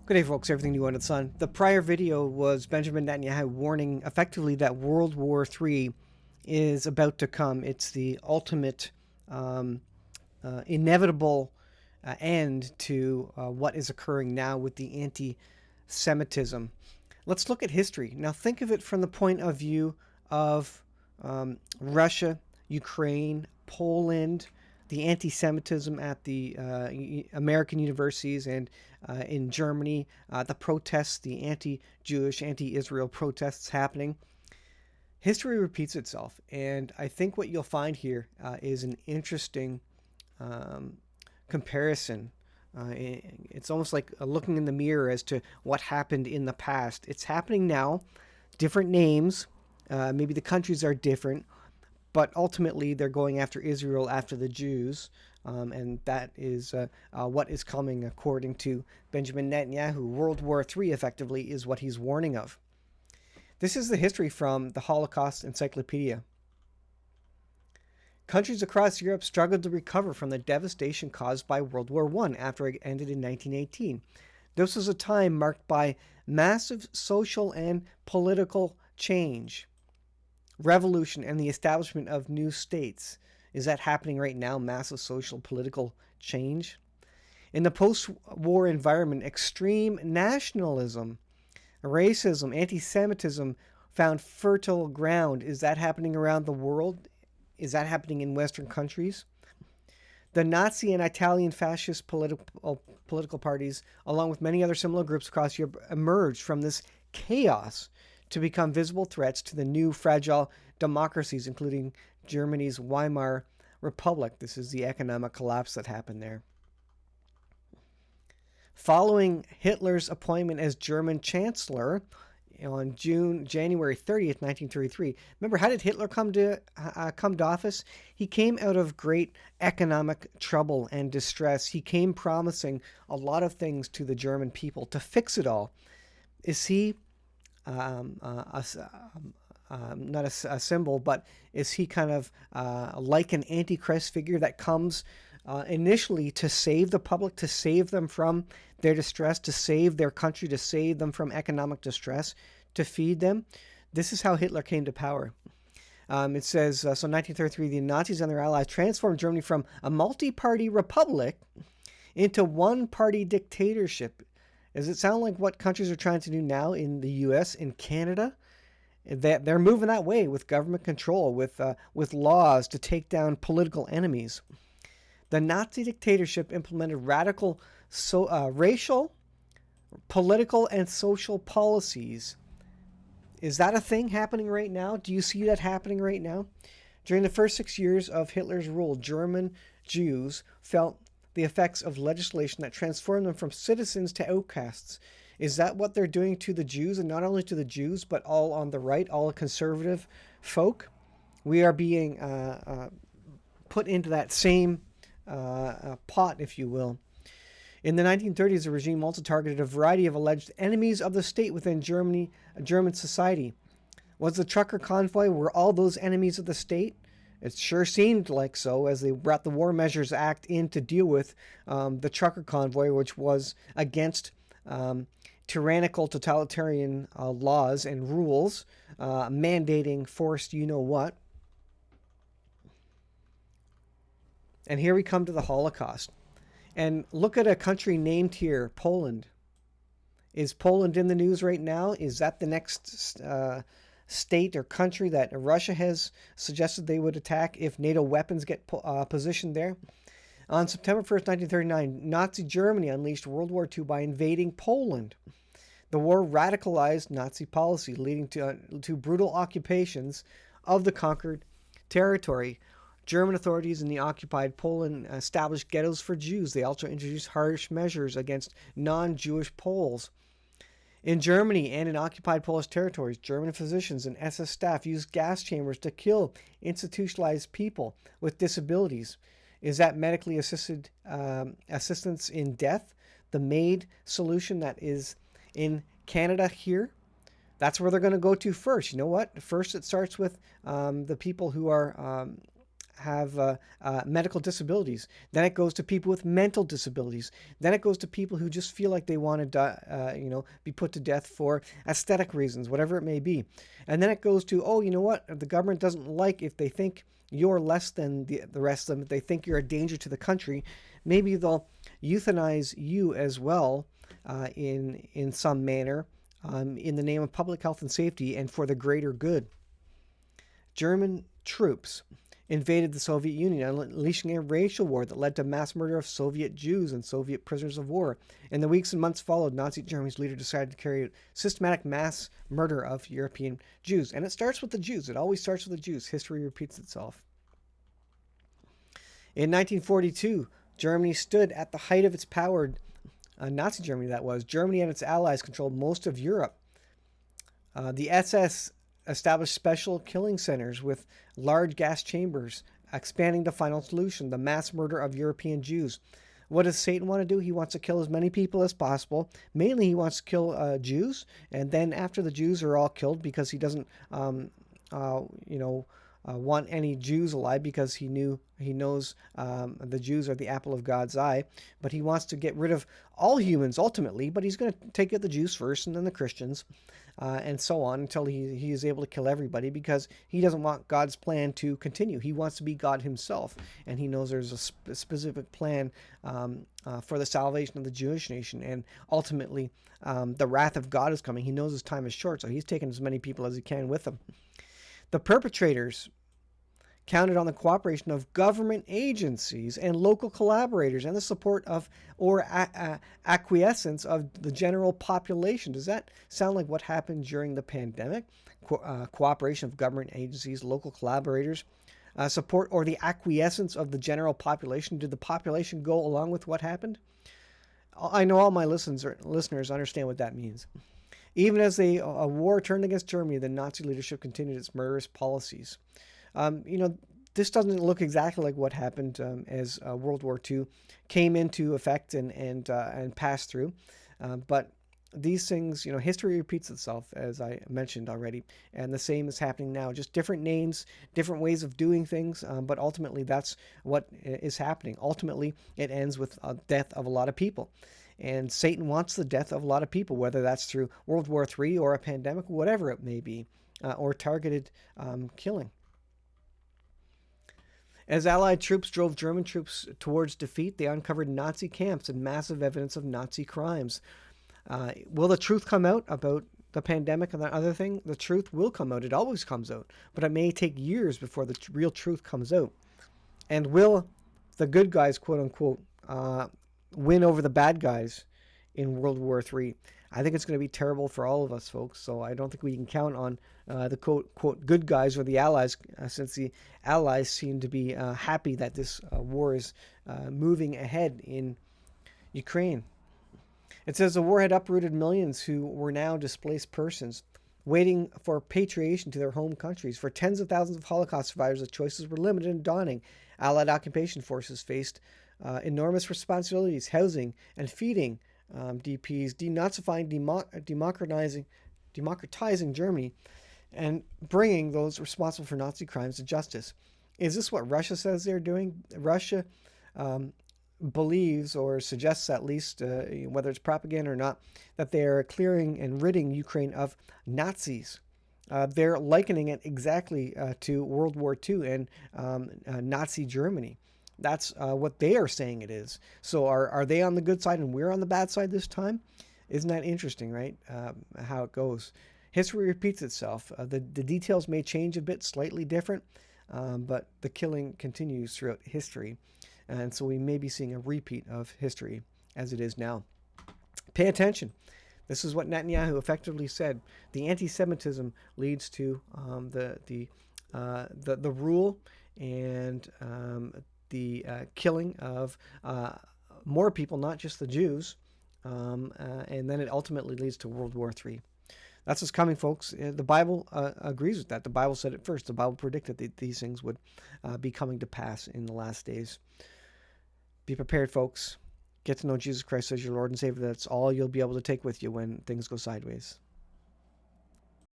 Good day, folks. Everything new under the sun. The prior video was Benjamin Netanyahu warning effectively that World War III is about to come. It's the ultimate inevitable end to what is occurring now with the anti-Semitism. Let's look at history. Now think of it from the point of view of Russia, Ukraine, Poland, the anti-Semitism at the American universities and in Germany, the protests, the anti-Jewish, anti-Israel protests happening. History repeats itself, and I think what you'll find here is an interesting comparison. It's almost like looking in the mirror as to what happened in the past. It's happening now, different names, maybe the countries are different, but ultimately they're going after Israel, after the Jews, and that is what is coming according to Benjamin Netanyahu. World War III effectively is what he's warning of. This is the history from the Holocaust Encyclopedia. Countries across Europe struggled to recover from the devastation caused by World War I after it ended in 1918. This was a time marked by massive social and political change, revolution, and the establishment of new states. Is that happening right now? Massive social political change? In the post-war environment, extreme nationalism, racism, anti-Semitism found fertile ground. Is that happening around the world? Is that happening in Western countries? The Nazi and Italian fascist political parties, along with many other similar groups across Europe, emerged from this chaos to become visible threats to the new fragile democracies, including Germany's Weimar Republic. This is the economic collapse that happened there. Following Hitler's appointment as German Chancellor on January 30th, 1933. Remember, how did Hitler come to office? He came out of great economic trouble and distress. He came promising a lot of things to the German people to fix it all. Is he not a symbol, but is he kind of like an antichrist figure that comes initially to save the public, to save them from their distress, to save their country, to save them from economic distress, to feed them? This is how Hitler came to power. It says, so 1933, the Nazis and their allies transformed Germany from a multi-party republic into one-party dictatorship. Does it sound like what countries are trying to do now in the U.S., in Canada? That they're moving that way with government control, with laws to take down political enemies. The Nazi dictatorship implemented radical racial, political, and social policies. Is that a thing happening right now? Do you see that happening right now? During the first 6 years of Hitler's rule, German Jews felt the effects of legislation that transformed them from citizens to outcasts. Is that what they're doing to the Jews, and not only to the Jews, but all on the right, all conservative folk? We are being put into that same pot, if you will. In the 1930s, the regime also targeted a variety of alleged enemies of the state within German society. Was the trucker convoy, were all those enemies of the state? It sure seemed like so, as they brought the War Measures Act in to deal with the trucker convoy, which was against tyrannical, totalitarian laws and rules, mandating forced you-know-what. And here we come to the Holocaust. And look at a country named here, Poland. Is Poland in the news right now? Is that the next state or country that Russia has suggested they would attack if NATO weapons get positioned there? On September 1st, 1939, Nazi Germany unleashed World War II by invading Poland. The war radicalized Nazi policy, leading to brutal occupations of the conquered territory. German authorities in the occupied Poland established ghettos for Jews. They also introduced harsh measures against non-Jewish Poles. In Germany and in occupied Polish territories, German physicians and SS staff used gas chambers to kill institutionalized people with disabilities. Is that medically assisted assistance in death the MAID solution that is in Canada here? That's where they're going to go to first. You know what? First, it starts with the people who are have medical disabilities. Then it goes to people with mental disabilities. Then it goes to people who just feel like they want to die, be put to death for aesthetic reasons, whatever it may be. And then it goes to, oh, you know what? The government doesn't like if they think you're less than the rest of them, if they think you're a danger to the country, maybe they'll euthanize you as well in some manner in the name of public health and safety and for the greater good. German troops invaded the Soviet Union, unleashing a racial war that led to mass murder of Soviet Jews and Soviet prisoners of war. In the weeks and months followed, Nazi Germany's leader decided to carry out systematic mass murder of European Jews. And it starts with the Jews. It always starts with the Jews. History repeats itself. In 1942, Germany stood at the height of its power. Nazi Germany, that was. Germany and its allies controlled most of Europe. The SS established special killing centers with large gas chambers, expanding the final solution, the mass murder of European Jews. What does Satan want to do? He wants to kill as many people as possible. Mainly, he wants to kill Jews, and then after the Jews are all killed, because he doesn't, want any Jews alive, because he knows the Jews are the apple of God's eye. But he wants to get rid of all humans ultimately. But he's going to take out the Jews first, and then the Christians. And so on until he is able to kill everybody, because he doesn't want God's plan to continue. He wants to be God himself, and he knows there's a specific plan for the salvation of the Jewish nation, and ultimately the wrath of God is coming. He knows his time is short, so he's taking as many people as he can with him. The perpetrators counted on the cooperation of government agencies and local collaborators and the support of or acquiescence of the general population. Does that sound like what happened during the pandemic? Cooperation of government agencies, local collaborators, support or the acquiescence of the general population. Did the population go along with what happened? I know all my listeners understand what that means. Even as a war turned against Germany, the Nazi leadership continued its murderous policies. This doesn't look exactly like what happened as World War II came into effect and passed through. But these things, history repeats itself, as I mentioned already. And the same is happening now. Just different names, different ways of doing things. But ultimately, that's what is happening. Ultimately, it ends with the death of a lot of people. And Satan wants the death of a lot of people, whether that's through World War III or a pandemic, whatever it may be, or targeted killing. As Allied troops drove German troops towards defeat, they uncovered Nazi camps and massive evidence of Nazi crimes. Will the truth come out about the pandemic and that other thing? The truth will come out. It always comes out. But it may take years before the real truth comes out. And will the good guys, quote unquote, win over the bad guys in World War III? I think it's going to be terrible for all of us, folks. So I don't think we can count on the quote good guys or the Allies, since the Allies seem to be happy that this war is moving ahead in Ukraine. It says the war had uprooted millions who were now displaced persons, waiting for repatriation to their home countries. For tens of thousands of Holocaust survivors, the choices were limited and daunting. Allied occupation forces faced enormous responsibilities, housing and feeding DPs, denazifying, democratizing Germany, and bringing those responsible for Nazi crimes to justice. Is this what Russia says they're doing? Russia believes, or suggests at least, whether it's propaganda or not, that they're clearing and ridding Ukraine of Nazis. They're likening it exactly to World War II and Nazi Germany. That's what they are saying it is. So are they on the good side and we're on the bad side this time? Isn't that interesting, right? How it goes. History repeats itself. The details may change a bit, slightly different, but the killing continues throughout history. And so we may be seeing a repeat of history as it is now. Pay attention. This is what Netanyahu effectively said. The anti-Semitism leads to the rule and the killing of more people, not just the Jews, and then it ultimately leads to World War III. That's what's coming, folks. The Bible agrees with that. The Bible said it first. The Bible predicted that these things would be coming to pass in the last days. Be prepared, folks. Get to know Jesus Christ as your Lord and Savior. That's all you'll be able to take with you when things go sideways.